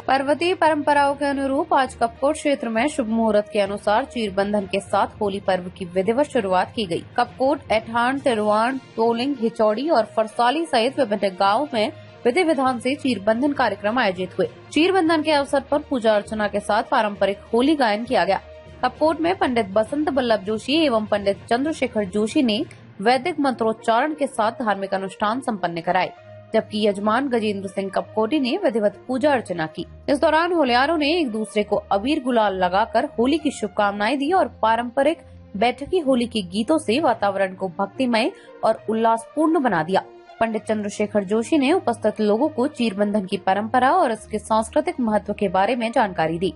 पर्वतीय परंपराओं के अनुरूप आज कपकोट क्षेत्र में शुभ मुहूर्त के अनुसार चीर बंधन के साथ होली पर्व की विधिवत शुरुआत की गई। कपकोट, ऐठान, तिरुवान, टोलिंग, हिचौड़ी और फरसाली सहित विभिन्न गाँव में विधि विधान से चीर बंधन कार्यक्रम आयोजित हुए। चीर बंधन के अवसर पर पूजा अर्चना के साथ पारंपरिक होली गायन किया गया। कपकोट में पंडित बसंत बल्लभ जोशी एवं पंडित चंद्रशेखर जोशी ने वैदिक मंत्रोच्चारण के साथ धार्मिक अनुष्ठान संपन्न कराए, जबकि यजमान गजेंद्र सिंह कपकोटी ने विधिवत पूजा अर्चना की। इस दौरान होलियारों ने एक दूसरे को अबीर गुलाल लगाकर होली की शुभकामनाएं दी और पारंपरिक बैठकी होली के गीतों से वातावरण को भक्तिमय और उल्लासपूर्ण बना दिया। पंडित चंद्रशेखर जोशी ने उपस्थित लोगों को चीरबंधन की परंपरा और इसके सांस्कृतिक महत्व के बारे में जानकारी दी।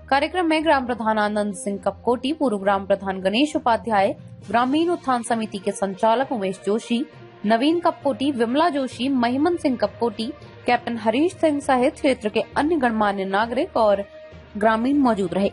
कार्यक्रम में ग्राम प्रधान आनंद सिंह कपकोटी, पूर्व ग्राम प्रधान गणेश उपाध्याय, ग्रामीण उत्थान समिति के संचालक उमेश जोशी, नवीन कपकोटी, विमला जोशी, महिमन सिंह कपकोटी, कैप्टन हरीश सिंह सहित क्षेत्र के अन्य गणमान्य नागरिक और ग्रामीण मौजूद रहे।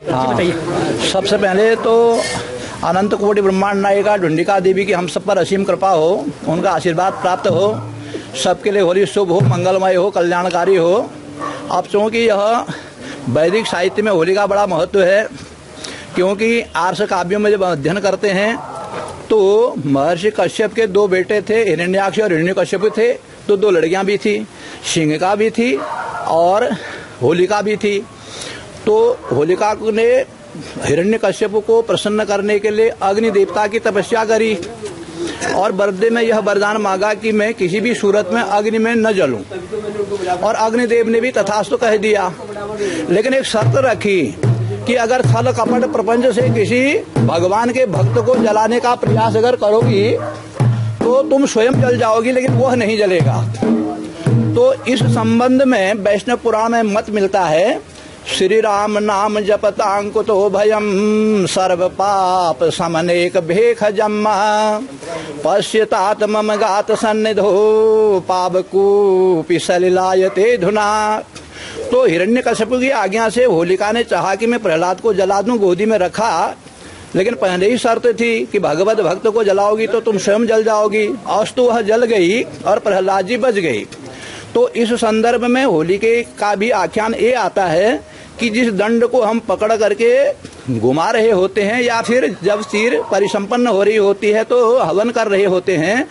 हाँ, सबसे पहले तो अनंत कोटि ब्रह्मांड नायिका ढूंढिका देवी की हम सब पर असीम कृपा हो, उनका आशीर्वाद प्राप्त हो, सबके लिए होली शुभ हो, मंगलमय हो, कल्याणकारी हो। अब चूँकि यह वैदिक साहित्य में होली का बड़ा महत्व है, क्योंकि आर्ष काव्यों में जब अध्ययन करते हैं तो महर्षि कश्यप के दो बेटे थे, हिरण्याक्ष और हिरण्यकश्यप थे, तो दो लड़कियां भी थी, सिंहिका भी थी और होलिका भी थी। तो होलिका ने हिरण्यकश्यप को प्रसन्न करने के लिए अग्नि देवता की तपस्या करी और बरदे में यह वरदान मांगा कि मैं किसी भी सूरत में अग्नि में न जलूं, और अग्निदेव ने भी तथास्तु कह दिया। लेकिन एक शर्त रखी कि अगर छल कपट प्रपंच से किसी भगवान के भक्त को जलाने का प्रयास अगर करोगी तो तुम स्वयं जल जाओगी, लेकिन वह नहीं जलेगा। तो इस संबंध में वैष्णव पुराण में मत मिलता है, श्री राम नाम जपतांकुतो भयम सर्व पाप समनेक भेख जम्मा पश्यतात मम गात सन्निधो पावकूपि सलिलायते धुना। तो हिरण्यकश्यप की आज्ञा से होलिका ने चाहा कि मैं प्रहलाद को जला दूं, गोदी में रखा, लेकिन पहले ही शर्त थी कि भगवत भक्त को जलाओगी तो तुम स्वयं जल जाओगी। अस्तु वह जल गई और प्रहलाद जी बच गई। तो इस संदर्भ में होली के का भी आख्यान ये आता है कि जिस दंड को हम पकड़ करके घुमा रहे होते हैं या फिर जब चीर परिसंपन्न हो रही होती है तो हवन कर रहे होते हैं,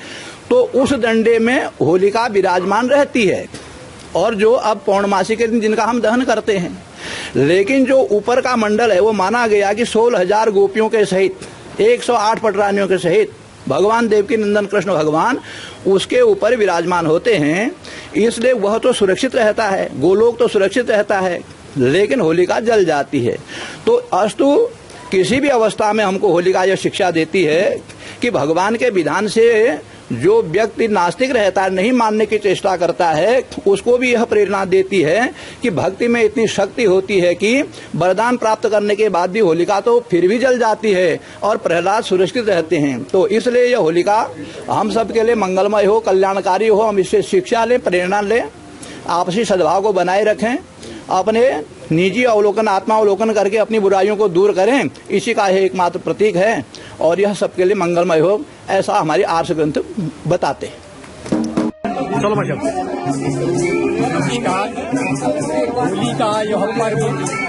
तो उस दंडे में होलिका विराजमान रहती है, और जो अब पौर्णमासी के दिन जिनका हम दहन करते हैं। लेकिन जो ऊपर का मंडल है वो माना गया कि 16,000 गोपियों के सहित 108 पटरानियों के सहित भगवान देवकी नंदन कृष्ण भगवान उसके ऊपर विराजमान होते हैं, इसलिए वह तो सुरक्षित रहता है, गोलोक तो सुरक्षित रहता है, लेकिन होलिका जल जाती है। तो अस्तु किसी भी अवस्था में हमको होलिका यह शिक्षा देती है कि भगवान के विधान से जो व्यक्ति नास्तिक रहता है, नहीं मानने की चेष्टा करता है, उसको भी यह प्रेरणा देती है कि भक्ति में इतनी शक्ति होती है कि वरदान प्राप्त करने के बाद भी होलिका तो फिर भी जल जाती है और प्रहलाद सुरक्षित रहते हैं। तो इसलिए यह होलिका हम सब के लिए मंगलमय हो, कल्याणकारी हो, हम इससे शिक्षा लें, प्रेरणा लें, आपसी सद्भाव को बनाए रखें, अपने निजी अवलोकन, आत्मा अवलोकन करके अपनी बुराइयों को दूर करें, इसी का यह एकमात्र प्रतीक है और यह सबके लिए मंगलमय हो, ऐसा हमारी आर्ष ग्रंथ बताते हैं। नमस्कार। होली का यह पर्व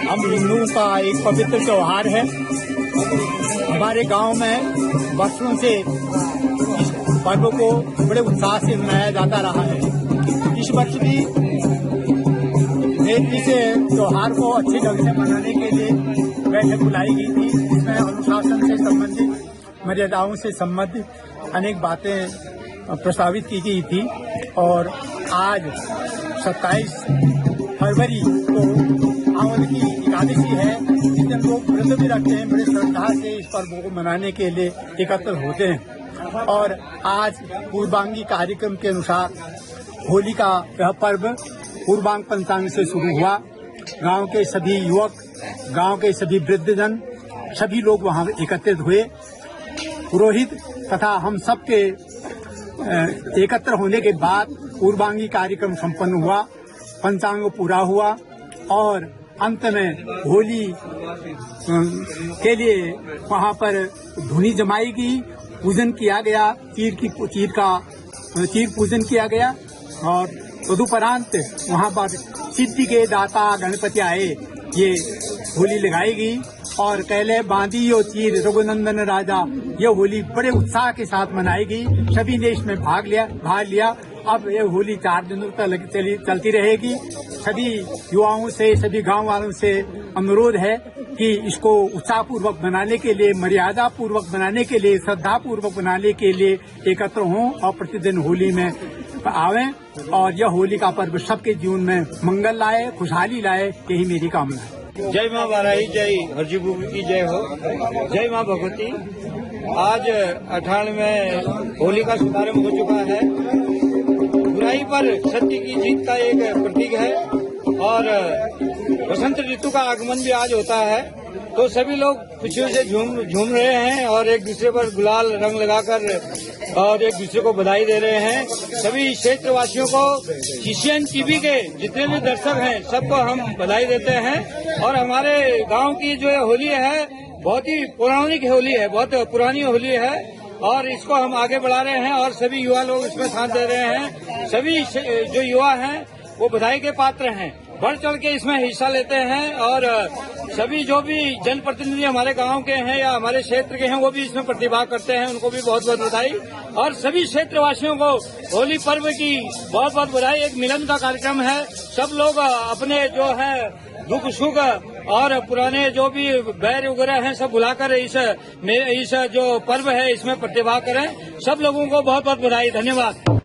हम हिंदुओं का एक पवित्र त्योहार है। हमारे गांव में वर्षों से इस पर्व को बड़े उत्साह से मनाया जाता रहा है। इस वर्ष भी इस त्योहार को अच्छे ढंग से मनाने के लिए बैठक बुलाई गई थी, जिसमें अनुशासन से संबंधित, मर्यादाओं से संबंधित अनेक बातें प्रस्तावित की गई थी। और आज 27 फरवरी को आवन की एकादशी है। इस दिन लोग व्रत भी रखते हैं, बड़े श्रद्धा से इस पर्व को मनाने के लिए एकत्र होते हैं। और आज पूर्वांगी कार्यक्रम के अनुसार होली का यह पर्व पूर्वांग पंचांग से शुरू हुआ। गांव के सभी युवक, गांव के सभी वृद्धजन, सभी लोग वहां एकत्रित हुए। पुरोहित तथा हम सब के एकत्र होने के बाद पूर्वांगी कार्यक्रम संपन्न हुआ, पंचांग पूरा हुआ और अंत में होली के लिए वहां पर धुनी जमाई गई, पूजन किया गया, चीर पूजन किया गया और तदुपरांत वहां पर सिद्धि के दाता गणपति आए, ये होली लगाई गई और कैले बांधी और चीर रघुनंदन राजा, यह होली बड़े उत्साह के साथ मनाई गई। सभी ने इसमें भाग लिया। अब ये होली 4 दिनों तक चलती रहेगी। सभी युवाओं से, सभी गांव वालों से अनुरोध है कि इसको उत्साहपूर्वक बनाने के लिए, मर्यादा पूर्वक बनाने के लिए, श्रद्धा पूर्वक बनाने के लिए एकत्र हों और प्रतिदिन होली में आवें और यह होली का पर्व सबके जीवन में मंगल लाए, खुशहाली लाए, यही मेरी कामना है। जय मां वाराही, जय हरजी बुबी की जय हो, जय मां भगवती। आज 98 में होली का शुभारंभ हो चुका है। बुराई पर सत्य की जीत का एक प्रतीक है और बसंत ऋतु का आगमन भी आज होता है, तो सभी लोग खुशियों से झूम रहे हैं और एक दूसरे पर गुलाल रंग लगाकर और एक दूसरे को बधाई दे रहे हैं। सभी क्षेत्रवासियों को, CCN टीवी के जितने भी दर्शक हैं, सबको हम बधाई देते हैं। और हमारे गांव की जो होली है बहुत ही पौराणिक होली है, बहुत पुरानी होली है और इसको हम आगे बढ़ा रहे हैं और सभी युवा लोग इसमें साथ दे रहे हैं। सभी जो युवा हैं वो बधाई के पात्र हैं, बढ़ चढ़ के इसमें हिस्सा लेते हैं और सभी जो भी जनप्रतिनिधि हमारे गांव के हैं या हमारे क्षेत्र के हैं वो भी इसमें प्रतिभाग करते हैं, उनको भी बहुत बहुत बधाई। और सभी क्षेत्रवासियों को होली पर्व की बहुत बहुत बधाई। एक मिलन का कार्यक्रम है, सब लोग अपने जो है दुख सुख और पुराने जो भी बैर वगैरह हैं सब भुलाकर इस जो पर्व है इसमें प्रतिभाग करें। सब लोगों को बहुत बहुत बधाई, धन्यवाद।